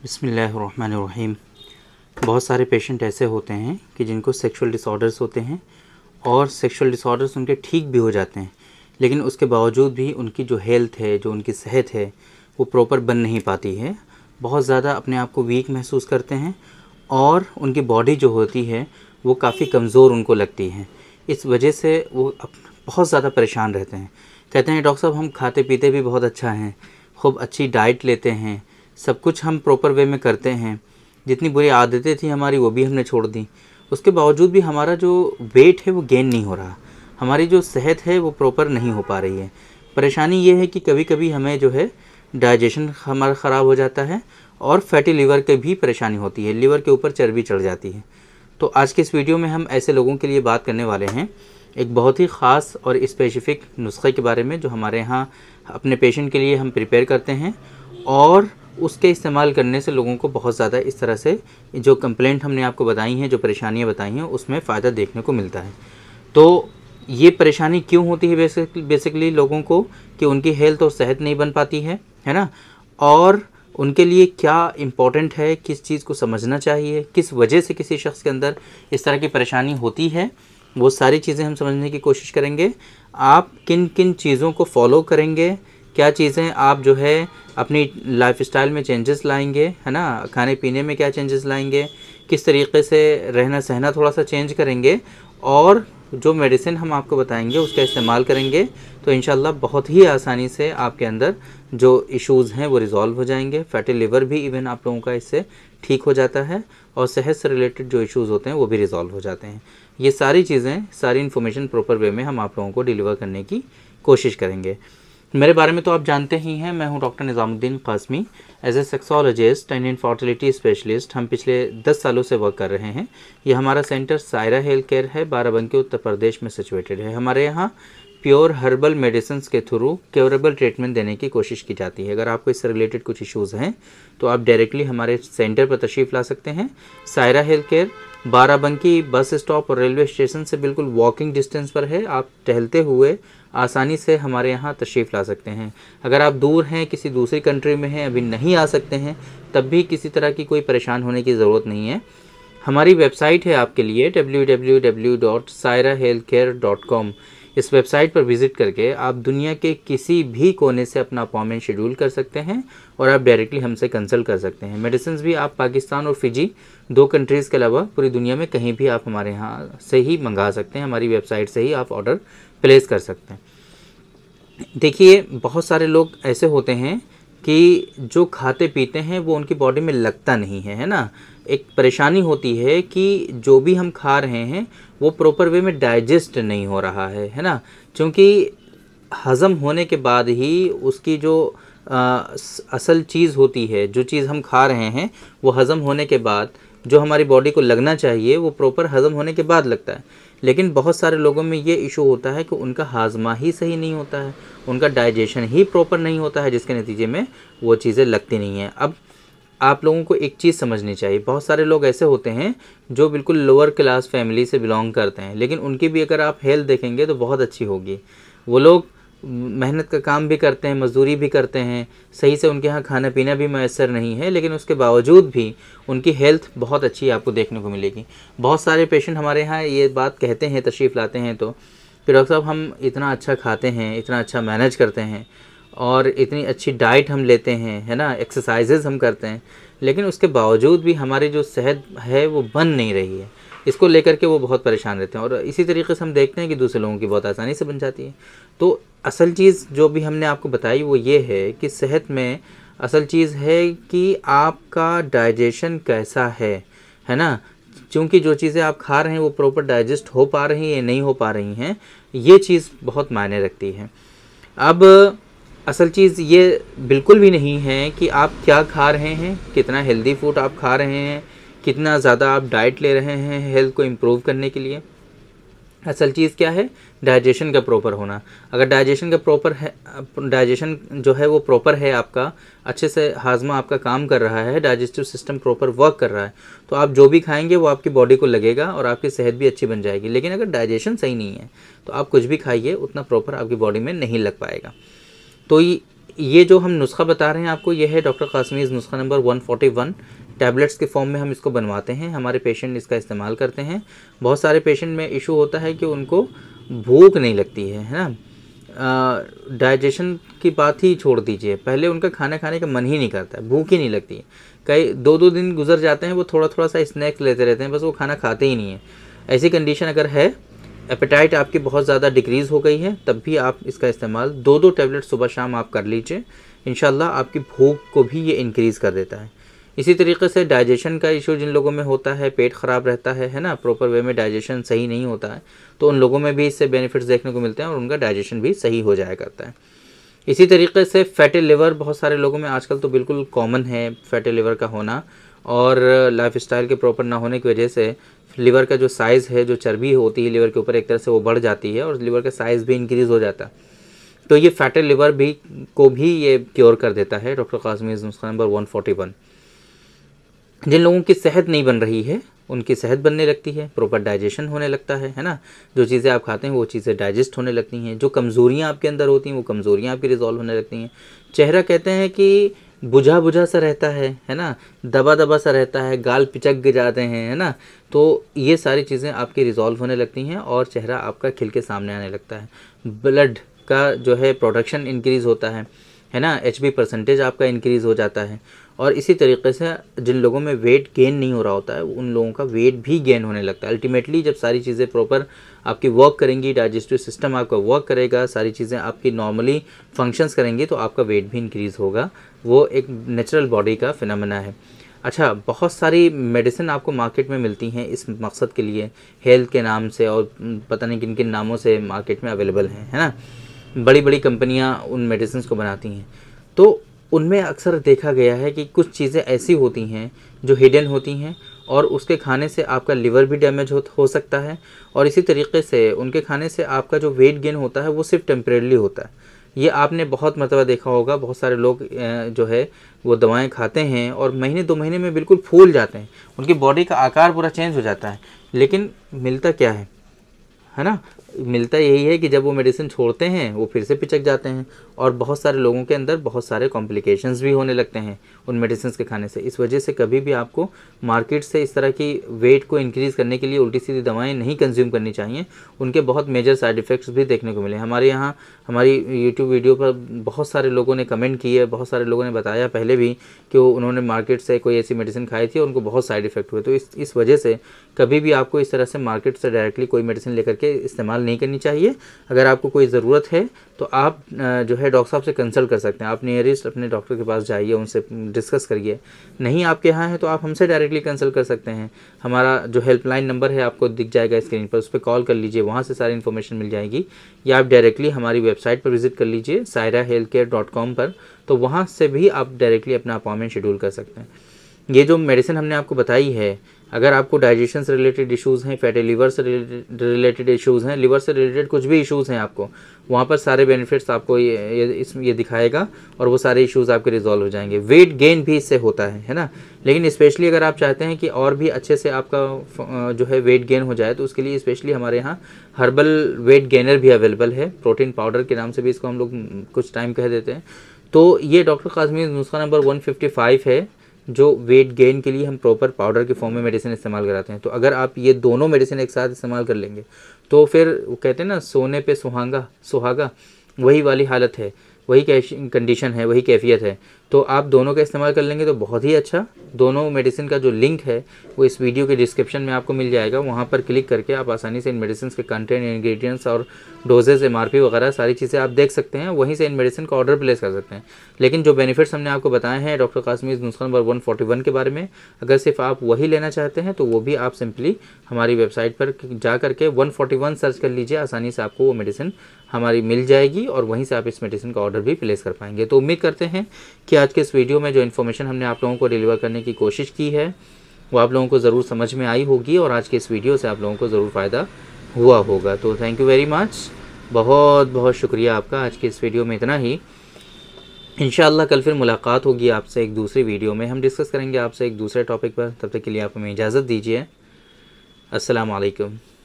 बिस्मिल्लाहिर्रहमानिर्रहीम। बहुत सारे पेशेंट ऐसे होते हैं कि जिनको सेक्सुअल डिसऑर्डर्स होते हैं और सेक्सुअल डिसऑर्डर्स उनके ठीक भी हो जाते हैं, लेकिन उसके बावजूद भी उनकी जो हेल्थ है, जो उनकी सेहत है, वो प्रॉपर बन नहीं पाती है। बहुत ज़्यादा अपने आप को वीक महसूस करते हैं और उनकी बॉडी जो होती है वो काफ़ी कमज़ोर उनको लगती है। इस वजह से वो बहुत ज़्यादा परेशान रहते हैं। कहते हैं डॉक्टर साहब हम खाते पीते भी बहुत अच्छा हैं, खूब अच्छी डाइट लेते हैं, सब कुछ हम प्रॉपर वे में करते हैं, जितनी बुरी आदतें थी हमारी वो भी हमने छोड़ दी, उसके बावजूद भी हमारा जो वेट है वो गेन नहीं हो रहा, हमारी जो सेहत है वो प्रॉपर नहीं हो पा रही है। परेशानी ये है कि कभी कभी हमें जो है डाइजेशन हमारा ख़राब हो जाता है और फैटी लीवर की भी परेशानी होती है, लीवर के ऊपर चर्बी चढ़ जाती है। तो आज के इस वीडियो में हम ऐसे लोगों के लिए बात करने वाले हैं एक बहुत ही ख़ास और स्पेसिफ़िक नुस्खे के बारे में, जो हमारे यहाँ अपने पेशेंट के लिए हम प्रिपेयर करते हैं और उसके इस्तेमाल करने से लोगों को बहुत ज़्यादा इस तरह से जो कंप्लेंट हमने आपको बताई हैं, जो परेशानियाँ बताई हैं, उसमें फ़ायदा देखने को मिलता है। तो ये परेशानी क्यों होती है बेसिकली लोगों को, कि उनकी हेल्थ और सेहत नहीं बन पाती है ना, और उनके लिए क्या इम्पोर्टेंट है, किस चीज़ को समझना चाहिए, किस वजह से किसी शख्स के अंदर इस तरह की परेशानी होती है, वो सारी चीज़ें हम समझने की कोशिश करेंगे। आप किन किन चीज़ों को फॉलो करेंगे, क्या चीज़ें आप जो है अपनी लाइफस्टाइल में चेंजेस लाएंगे, है ना, खाने पीने में क्या चेंजेस लाएंगे, किस तरीके से रहना सहना थोड़ा सा चेंज करेंगे, और जो मेडिसिन हम आपको बताएंगे उसका इस्तेमाल करेंगे, तो इंशाल्लाह बहुत ही आसानी से आपके अंदर जो इश्यूज़ हैं वो रिज़ॉल्व हो जाएंगे। फैटी लिवर भी इवन आप लोगों का इससे ठीक हो जाता है और सेहत से रिलेटेड जो इश्यूज़ होते हैं वो भी रिज़ॉल्व हो जाते हैं। ये सारी चीज़ें, सारी इन्फॉर्मेशन प्रॉपर वे में हम आप लोगों को डिलीवर करने की कोशिश करेंगे। मेरे बारे में तो आप जानते ही हैं, मैं हूं doctor Nizamuddin Qasmi, as a sexologist and infertility specialist. हम पिछले 10 सालों से वर्क कर रहे हैं। ये हमारा सेंटर सायरा हेल्थ केयर है, बाराबंकी उत्तर प्रदेश में सिचुएटेड है। हमारे यहाँ प्योर हर्बल मेडिसिन के थ्रू क्योरेबल ट्रीटमेंट देने की कोशिश की जाती है। अगर आपको इससे रिलेटेड कुछ इश्यूज़ हैं तो आप डायरेक्टली हमारे सेंटर पर तशरीफ़ ला सकते हैं। Saira health care Barabanki bus stop और रेलवे स्टेशन से बिल्कुल वॉकिंग डिस्टेंस पर है। आप टहलते हुए आसानी से हमारे यहाँ तशरीफ़ ला सकते हैं। अगर आप दूर हैं, किसी दूसरी कंट्री में हैं, अभी नहीं आ सकते हैं, तब भी किसी तरह की कोई परेशान होने की ज़रूरत नहीं है। हमारी वेबसाइट है आपके लिए www.sairahealthcare.com। इस वेबसाइट पर विज़िट करके आप दुनिया के किसी भी कोने से अपना अपॉइंटमेंट शेड्यूल कर सकते हैं और आप डायरेक्टली हमसे कंसल्ट कर सकते हैं। मेडिसिन भी आप पाकिस्तान और फिजी 2 कंट्रीज़ के अलावा पूरी दुनिया में कहीं भी आप हमारे यहाँ से ही मंगा सकते हैं। हमारी वेबसाइट से ही आप ऑर्डर प्लेस कर सकते हैं। देखिए, बहुत सारे लोग ऐसे होते हैं कि जो खाते पीते हैं वो उनकी बॉडी में लगता नहीं है, है ना। एक परेशानी होती है कि जो भी हम खा रहे हैं वो प्रॉपर वे में डाइजेस्ट नहीं हो रहा है ना, क्योंकि हज़म होने के बाद ही उसकी जो असल चीज़ होती है, जो चीज़ हम खा रहे हैं वो हज़म होने के बाद जो हमारी बॉडी को लगना चाहिए वो प्रॉपर हज़म होने के बाद लगता है। लेकिन बहुत सारे लोगों में ये इशू होता है कि उनका हाजमा ही सही नहीं होता है, उनका डाइजेशन ही प्रॉपर नहीं होता है, जिसके नतीजे में वो चीज़ें लगती नहीं हैं। अब आप लोगों को एक चीज़ समझनी चाहिए, बहुत सारे लोग ऐसे होते हैं जो बिल्कुल लोअर क्लास फैमिली से बिलोंग करते हैं, लेकिन उनकी भी अगर आप हेल्थ देखेंगे तो बहुत अच्छी होगी। वो लोग मेहनत का काम भी करते हैं, मजदूरी भी करते हैं, सही से उनके यहाँ खाना पीना भी मैसर नहीं है, लेकिन उसके बावजूद भी उनकी हेल्थ बहुत अच्छी आपको देखने को मिलेगी। बहुत सारे पेशेंट हमारे यहाँ ये बात कहते हैं, तशरीफ़ लाते हैं तो कि डॉक्टर साहब हम इतना अच्छा खाते हैं, इतना अच्छा मैनेज करते हैं और इतनी अच्छी डाइट हम लेते हैं, है ना, एक्सरसाइजेज़ हम करते हैं, लेकिन उसके बावजूद भी हमारी जो सेहत है वो बन नहीं रही है। इसको लेकर के वो बहुत परेशान रहते हैं और इसी तरीके से हम देखते हैं कि दूसरे लोगों की बहुत आसानी से बन जाती है। तो असल चीज़ जो भी हमने आपको बताई वो ये है कि सेहत में असल चीज़ है कि आपका डाइजेशन कैसा है ना, क्योंकि जो चीज़ें आप खा रहे हैं वो प्रॉपर डाइजेस्ट हो पा रही हैं या नहीं हो पा रही हैं, ये चीज़ बहुत मायने रखती है। अब असल चीज़ ये बिल्कुल भी नहीं है कि आप क्या खा रहे हैं, कितना हेल्दी फूड आप खा रहे हैं, कितना ज़्यादा आप डाइट ले रहे हैं हेल्थ को इम्प्रूव करने के लिए। असल चीज़ क्या है, डाइजेशन का प्रॉपर होना। अगर डाइजेशन का प्रॉपर है, डाइजेशन जो है वो प्रॉपर है, आपका अच्छे से हाजमा आपका काम कर रहा है, डाइजेस्टिव सिस्टम प्रॉपर वर्क कर रहा है, तो आप जो भी खाएंगे वो आपकी बॉडी को लगेगा और आपकी सेहत भी अच्छी बन जाएगी। लेकिन अगर डाइजेशन सही नहीं है तो आप कुछ भी खाइए, उतना प्रॉपर आपकी बॉडी में नहीं लग पाएगा। तो ये जो हम नुस्खा बता रहे हैं आपको, ये है डॉक्टर कासमीज़ नुस्खा नंबर 141। टैबलेट्स के फॉर्म में हम इसको बनवाते हैं, हमारे पेशेंट इसका इस्तेमाल करते हैं। बहुत सारे पेशेंट में इशू होता है कि उनको भूख नहीं लगती है ना। डाइजेशन की बात ही छोड़ दीजिए, पहले उनका खाना खाने का मन ही नहीं करता है, भूख ही नहीं लगती है। कई 2-2 दिन गुजर जाते हैं, वो थोड़ा थोड़ा सा स्नैक्स लेते रहते हैं, बस वो खाना खाते ही नहीं है। ऐसी कंडीशन अगर है, एपेटाइट आपकी बहुत ज़्यादा डिक्रीज़ हो गई है, तब भी आप इसका इस्तेमाल 2-2 टैबलेट सुबह शाम आप कर लीजिए। इंशाल्लाह आपकी भूख को भी ये इंक्रीज़ कर देता है। इसी तरीके से डाइजेशन का इशू जिन लोगों में होता है, पेट ख़राब रहता है ना, प्रॉपर वे में डाइजेशन सही नहीं होता है, तो उन लोगों में भी इससे बेनिफिट्स देखने को मिलते हैं और उनका डाइजेशन भी सही हो जाया करता है। इसी तरीके से फैटी लिवर बहुत सारे लोगों में आजकल तो बिल्कुल कॉमन है फैटी लिवर का होना, और लाइफस्टाइल के प्रॉपर ना होने की वजह से लिवर का जो साइज़ है, जो चर्बी होती है लिवर के ऊपर, एक तरह से वो बढ़ जाती है और लिवर का साइज़ भी इंक्रीज़ हो जाता है। तो ये फैटी लिवर भी को भी ये क्योर कर देता है डॉक्टर कासमीज़ नुस्खा नंबर 141। जिन लोगों की सेहत नहीं बन रही है, उनकी सेहत बनने लगती है, प्रॉपर डाइजेशन होने लगता है ना। जो चीज़ें आप खाते हैं वो चीज़ें डाइजेस्ट होने लगती हैं। जो कमज़ोरियाँ आपके अंदर होती हैं वो कमज़ोरियाँ आपकी रिजॉल्व होने लगती हैं। चेहरा कहते हैं कि बुझा बुझा सा रहता है ना, दबा दबा सा रहता है, गाल पिचक जाते हैं, है ना। तो ये सारी चीज़ें आपकी रिजॉल्व होने लगती हैं और चेहरा आपका खिल के सामने आने लगता है। ब्लड का जो है प्रोडक्शन इंक्रीज़ होता है ना, HB परसेंटेज आपका इंक्रीज़ हो जाता है। और इसी तरीके से जिन लोगों में वेट गेन नहीं हो रहा होता है, उन लोगों का वेट भी गेन होने लगता है। अल्टीमेटली जब सारी चीज़ें प्रॉपर आपकी वर्क करेंगी, डाइजेस्टिव सिस्टम आपका वर्क करेगा, सारी चीज़ें आपकी नॉर्मली फंक्शंस करेंगी, तो आपका वेट भी इंक्रीज़ होगा। वो एक नेचुरल बॉडी का फिनोमेना है। अच्छा, बहुत सारी मेडिसिन आपको मार्केट में मिलती हैं इस मकसद के लिए, हेल्थ के नाम से, और पता नहीं किन किन नामों से मार्केट में अवेलेबल हैं, है ना। बड़ी बड़ी कंपनियां उन मेडिसिन को बनाती हैं, तो उनमें अक्सर देखा गया है कि कुछ चीज़ें ऐसी होती हैं जो हिडन होती हैं, और उसके खाने से आपका लिवर भी डैमेज हो सकता है, और इसी तरीके से उनके खाने से आपका जो वेट गेन होता है वो सिर्फ टेम्परेरी होता है। ये आपने बहुत मरतबा देखा होगा, बहुत सारे लोग जो है वो दवाएं खाते हैं और महीने 2 महीने में बिल्कुल फूल जाते हैं, उनकी बॉडी का आकार पूरा चेंज हो जाता है, लेकिन मिलता क्या है ना। मिलता यही है कि जब वो मेडिसिन छोड़ते हैं वो फिर से पिचक जाते हैं, और बहुत सारे लोगों के अंदर बहुत सारे कॉम्प्लिकेशंस भी होने लगते हैं उन मेडिसिन के खाने से। इस वजह से कभी भी आपको मार्केट से इस तरह की वेट को इंक्रीज़ करने के लिए उल्टी सीधी दवाएं नहीं कंज्यूम करनी चाहिए। उनके बहुत मेजर साइड इफ़ेक्ट्स भी देखने को मिले। हमारे यहाँ हमारी यूट्यूब वीडियो पर बहुत सारे लोगों ने कमेंट किए, बहुत सारे लोगों ने बताया पहले भी कि उन्होंने मार्केट से कोई ऐसी मेडिसिन खाई थी और उनको बहुत साइड इफ़ेक्ट हुए। तो इस वजह से कभी भी आपको इस तरह से मार्केट से डायरेक्टली कोई मेडिसिन लेकर के इस्तेमाल नहीं करनी चाहिए। अगर आपको कोई ज़रूरत है तो आप जो है डॉक्टर साहब से कंसल्ट कर सकते हैं। आप नियरेस्ट अपने डॉक्टर के पास जाइए, उनसे डिस्कस करिए। नहीं आपके यहाँ है तो आप हमसे डायरेक्टली कंसल्ट कर सकते हैं। हमारा जो हेल्पलाइन नंबर है आपको दिख जाएगा स्क्रीन पर, उस पर कॉल कर लीजिए, वहाँ से सारी इन्फॉर्मेशन मिल जाएगी। या आप डायरेक्टली हमारी वेबसाइट पर विजिट कर लीजिए sairahealthcare.com पर, तो वहाँ से भी आप डायरेक्टली अपना अपॉइंटमेंट शेड्यूल कर सकते हैं। ये जो मेडिसिन हमने आपको बताई है, अगर आपको डाइजेशन से रिलेटेड इश्यूज़ हैं, फैटी लिवर से रिलेटेड इश्यूज़ हैं, लिवर से रिलेटेड कुछ भी इश्यूज़ हैं आपको, वहाँ पर सारे बेनिफिट्स आपको ये दिखाएगा और वो सारे इश्यूज़ आपके रिजॉल्व हो जाएंगे। वेट गेन भी इससे होता है ना। लेकिन स्पेशली अगर आप चाहते हैं कि और भी अच्छे से आपका जो है वेट गेन हो जाए, तो उसके लिए स्पेशली हमारे यहाँ हर्बल वेट गेनर भी अवेलेबल है। प्रोटीन पाउडर के नाम से भी इसको हम लोग कुछ टाइम कह देते हैं। तो ये डॉक्टर कासमीज़ नुस्खा नंबर 155 है, जो वेट गेन के लिए हम प्रॉपर पाउडर के फॉर्म में मेडिसिन इस्तेमाल कराते हैं। तो अगर आप ये दोनों मेडिसिन एक साथ इस्तेमाल कर लेंगे तो फिर वो कहते हैं ना, सोने पे सुहागा, वही वाली हालत है, वही कंडीशन है, वही कैफियत है। तो आप दोनों का इस्तेमाल कर लेंगे तो बहुत ही अच्छा। दोनों मेडिसिन का जो लिंक है वो इस वीडियो के डिस्क्रिप्शन में आपको मिल जाएगा। वहाँ पर क्लिक करके आप आसानी से इन मेडिसिन के कंटेंट, इंग्रेडिएंट्स और डोजेज, MRP वगैरह सारी चीज़ें आप देख सकते हैं। वहीं से इन मेडिसिन का ऑर्डर प्लेस कर सकते हैं। लेकिन जो बेनिफिट्स हमने आपको बताए हैं डॉक्टर कासमीज़ नुस्खा नंबर 141 के बारे में, अगर सिर्फ आप वही लेना चाहते हैं तो वो भी आप सिंपली हमारी वेबसाइट पर जा करके 141 सर्च कर लीजिए, आसानी से आपको वो मेडिसिन हमारी मिल जाएगी और वहीं से आप इस मेडिसिन का ऑर्डर भी प्लेस कर पाएंगे। तो उम्मीद करते हैं कि आज के इस वीडियो में जो इन्फॉर्मेशन हमने आप लोगों को डिलीवर करने की कोशिश की है वो आप लोगों को ज़रूर समझ में आई होगी और आज के इस वीडियो से आप लोगों को ज़रूर फ़ायदा हुआ होगा। तो थैंक यू वेरी मच, बहुत बहुत शुक्रिया आपका। आज के इस वीडियो में इतना ही। इंशाअल्लाह कल फिर मुलाकात होगी आपसे एक दूसरी वीडियो में। हम डिस्कस करेंगे आपसे एक दूसरे टॉपिक पर। तब तक के लिए आप हमें इजाज़त दीजिए। अस्सलाम वालेकुम।